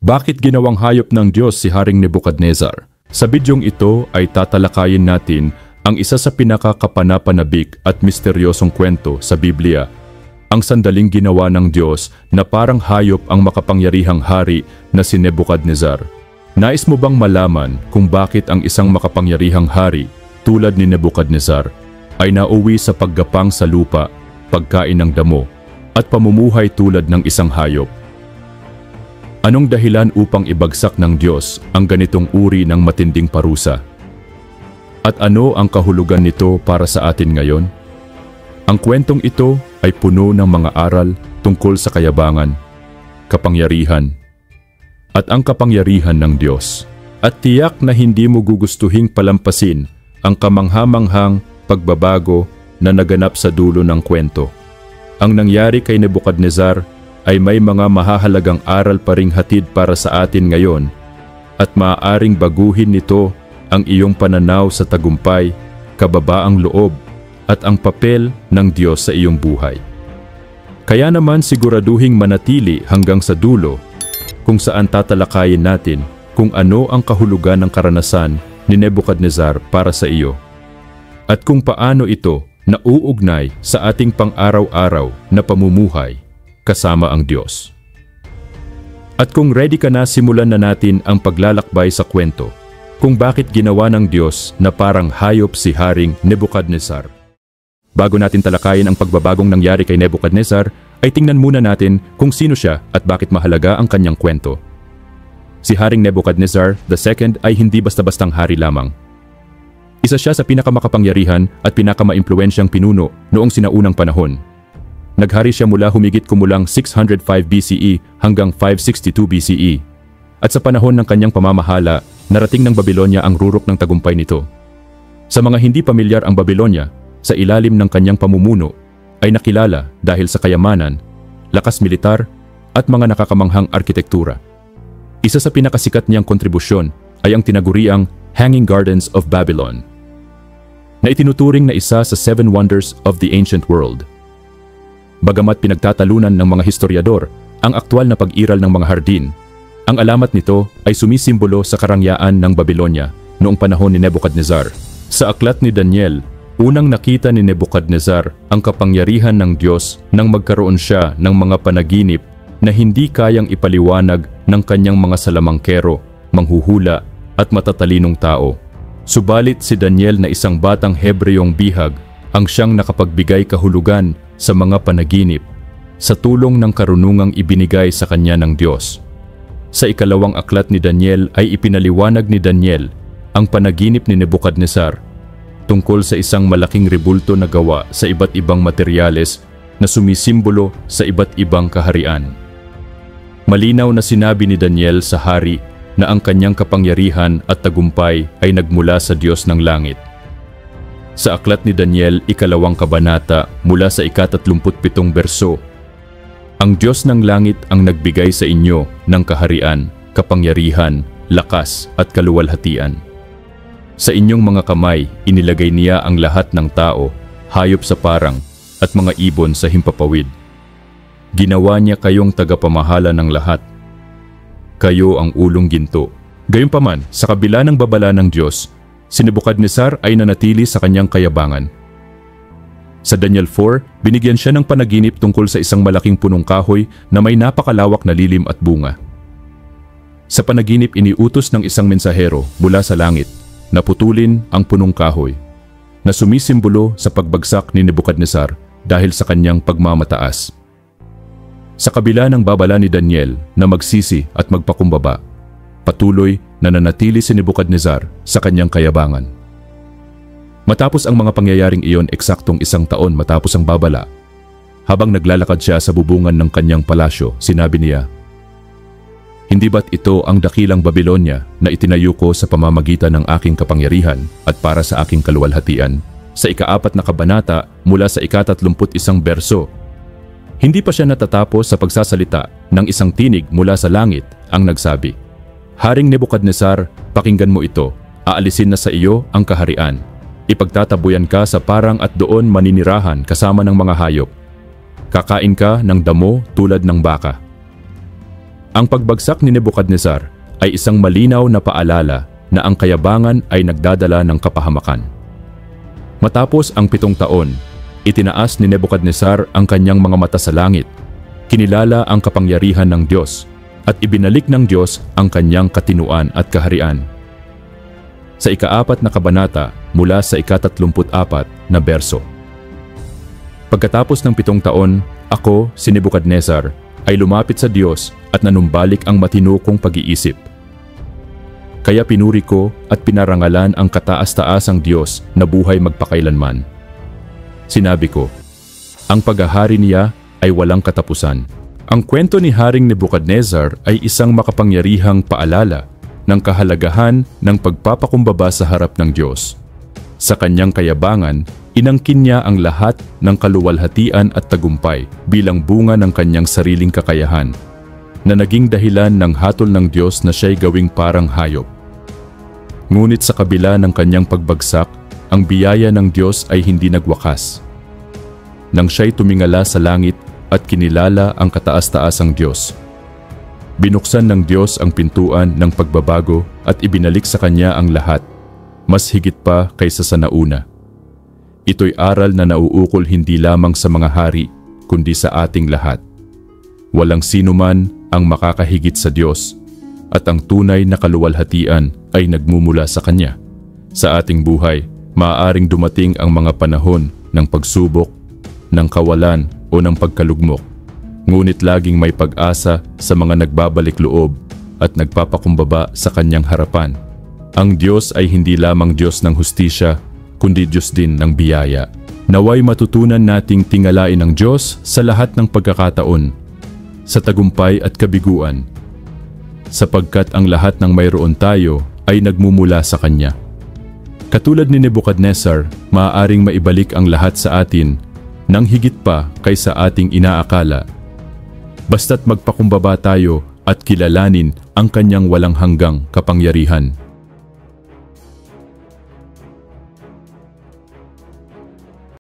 Bakit ginawang hayop ng Diyos si Haring Nebukadnezar? Sa bidyong ito ay tatalakayin natin ang isa sa pinakakapanapanabik at misteryosong kwento sa Biblia, ang sandaling ginawa ng Diyos na parang hayop ang makapangyarihang hari na si Nebukadnezar. Nais mo bang malaman kung bakit ang isang makapangyarihang hari tulad ni Nebukadnezar ay nauwi sa paggapang sa lupa, pagkain ng damo, at pamumuhay tulad ng isang hayop? Anong dahilan upang ibagsak ng Diyos ang ganitong uri ng matinding parusa? At ano ang kahulugan nito para sa atin ngayon? Ang kwentong ito ay puno ng mga aral tungkol sa kayabangan, kapangyarihan, at ang kapangyarihan ng Diyos. At tiyak na hindi mo gugustuhing palampasin ang kamanghamanghang pagbabago na naganap sa dulo ng kwento. Ang nangyari kay Nebukadnezar ay may mga mahahalagang aral pa ring hatid para sa atin ngayon at maaaring baguhin nito ang iyong pananaw sa tagumpay, kababaang loob at ang papel ng Diyos sa iyong buhay. Kaya naman siguraduhing manatili hanggang sa dulo kung saan tatalakayin natin kung ano ang kahulugan ng karanasan ni Nebukadnezar para sa iyo at kung paano ito nauugnay sa ating pang-araw-araw na pamumuhay kasama ang Diyos. At kung ready ka na, simulan na natin ang paglalakbay sa kwento kung bakit ginawa ng Diyos na parang hayop si Haring Nebukadnezar. Bago natin talakayin ang pagbabagong nangyari kay Nebukadnezar, ay tingnan muna natin kung sino siya at bakit mahalaga ang kanyang kwento. Si Haring Nebukadnezar II ay hindi basta-bastang hari lamang. Isa siya sa pinakamakapangyarihan at pinakamaimpluwensyang pinuno noong sinaunang panahon. Naghari siya mula humigit kumulang 605 BCE hanggang 562 BCE. At sa panahon ng kanyang pamamahala, narating ng Babylonia ang rurok ng tagumpay nito. Sa mga hindi pamilyar ang Babylonia, sa ilalim ng kanyang pamumuno, ay nakilala dahil sa kayamanan, lakas militar, at mga nakakamanghang arkitektura. Isa sa pinakasikat niyang kontribusyon ay ang tinaguriang Hanging Gardens of Babylon, na itinuturing na isa sa 7 wonders of the ancient world. Bagamat pinagtatalunan ng mga historiador ang aktwal na pag-iral ng mga hardin, ang alamat nito ay sumisimbolo sa karangyaan ng Babylonia noong panahon ni Nebukadnezar. Sa aklat ni Daniel, unang nakita ni Nebukadnezar ang kapangyarihan ng Diyos nang magkaroon siya ng mga panaginip na hindi kayang ipaliwanag ng kanyang mga salamangkero, manghuhula at matatalinong tao. Subalit si Daniel na isang batang Hebreyong bihag ang siyang nakapagbigay kahulugan sa mga panaginip sa tulong ng karunungang ibinigay sa kanya ng Diyos. Sa ikalawang aklat ni Daniel ay ipinaliwanag ni Daniel ang panaginip ni Nebukadnezar tungkol sa isang malaking rebulto na gawa sa iba't ibang materyales na sumisimbolo sa iba't ibang kaharian. Malinaw na sinabi ni Daniel sa hari na ang kanyang kapangyarihan at tagumpay ay nagmula sa Diyos ng langit. Sa aklat ni Daniel, ikalawang kabanata mula sa ika-37 berso, ang Diyos ng langit ang nagbigay sa inyo ng kaharian, kapangyarihan, lakas at kaluwalhatian. Sa inyong mga kamay, inilagay niya ang lahat ng tao, hayop sa parang, at mga ibon sa himpapawid. Ginawa niya kayong tagapamahala ng lahat. Kayo ang ulong ginto. Gayunpaman, sa kabila ng babala ng Diyos, si Nebukadnezar ay nanatili sa kanyang kayabangan. Sa Daniel 4, binigyan siya ng panaginip tungkol sa isang malaking punong kahoy na may napakalawak na lilim at bunga. Sa panaginip, iniutos ng isang mensahero mula sa langit na putulin ang punong kahoy, na sumisimbolo sa pagbagsak ni Nebukadnezar dahil sa kanyang pagmamataas. Sa kabila ng babala ni Daniel na magsisi at magpakumbaba, patuloy na nanatili si Nebukadnezar sa kanyang kayabangan. Matapos ang mga pangyayaring iyon eksaktong 1 taon matapos ang babala, habang naglalakad siya sa bubungan ng kanyang palasyo, sinabi niya, "Hindi ba't ito ang dakilang Babylonia na itinayo ko sa pamamagitan ng aking kapangyarihan at para sa aking kaluwalhatian?" Sa ika-4 na kabanata mula sa ika-31 berso, hindi pa siya natatapos sa pagsasalita ng isang tinig mula sa langit ang nagsabi, "Haring Nebukadnezar, pakinggan mo ito, aalisin na sa iyo ang kaharian. Ipagtatabuyan ka sa parang at doon maninirahan kasama ng mga hayop. Kakain ka ng damo tulad ng baka." Ang pagbagsak ni Nebukadnezar ay isang malinaw na paalala na ang kayabangan ay nagdadala ng kapahamakan. Matapos ang 7 taon, itinaas ni Nebukadnezar ang kanyang mga mata sa langit, kinilala ang kapangyarihan ng Diyos, at ibinalik ng Diyos ang kanyang katinuan at kaharian. Sa ika-4 na kabanata mula sa ika-34 na berso. Pagkatapos ng 7 taon, ako, si Nebukadnezar, ay lumapit sa Diyos at nanumbalik ang matino kong pag-iisip. Kaya pinuri ko at pinarangalan ang kataas-taasang Diyos na buhay magpakailanman. Sinabi ko, ang paghahari niya ay walang katapusan. Ang kwento ni Haring Nebukadnezar ay isang makapangyarihang paalala ng kahalagahan ng pagpapakumbaba sa harap ng Diyos. Sa kanyang kayabangan, inangkin niya ang lahat ng kaluwalhatian at tagumpay bilang bunga ng kanyang sariling kakayahan, na naging dahilan ng hatol ng Diyos na siya'y gawing parang hayop. Ngunit sa kabila ng kanyang pagbagsak, ang biyaya ng Diyos ay hindi nagwakas. Nang siya'y tumingala sa langit at kinilala ang kataas-taasang Diyos, binuksan ng Diyos ang pintuan ng pagbabago at ibinalik sa kanya ang lahat, mas higit pa kaysa sa nauna. Ito'y aral na nauukol hindi lamang sa mga hari, kundi sa ating lahat. Walang sino man ang makakahigit sa Diyos, at ang tunay na kaluwalhatian ay nagmumula sa Kanya. Sa ating buhay, maaaring dumating ang mga panahon ng pagsubok, ng kawalan o ng pagkalugmok. Ngunit laging may pag-asa sa mga nagbabalik loob at nagpapakumbaba sa Kanyang harapan. Ang Diyos ay hindi lamang Diyos ng hustisya, kundi Diyos din ng biyaya. Naway matutunan nating tingalain ang Diyos sa lahat ng pagkakataon, sa tagumpay at kabiguan, sapagkat ang lahat ng mayroon tayo ay nagmumula sa Kanya. Katulad ni Nebukadnezar, maaaring maibalik ang lahat sa atin nang higit pa kaysa ating inaakala, basta't magpakumbaba tayo at kilalanin ang Kanyang walang hanggang kapangyarihan.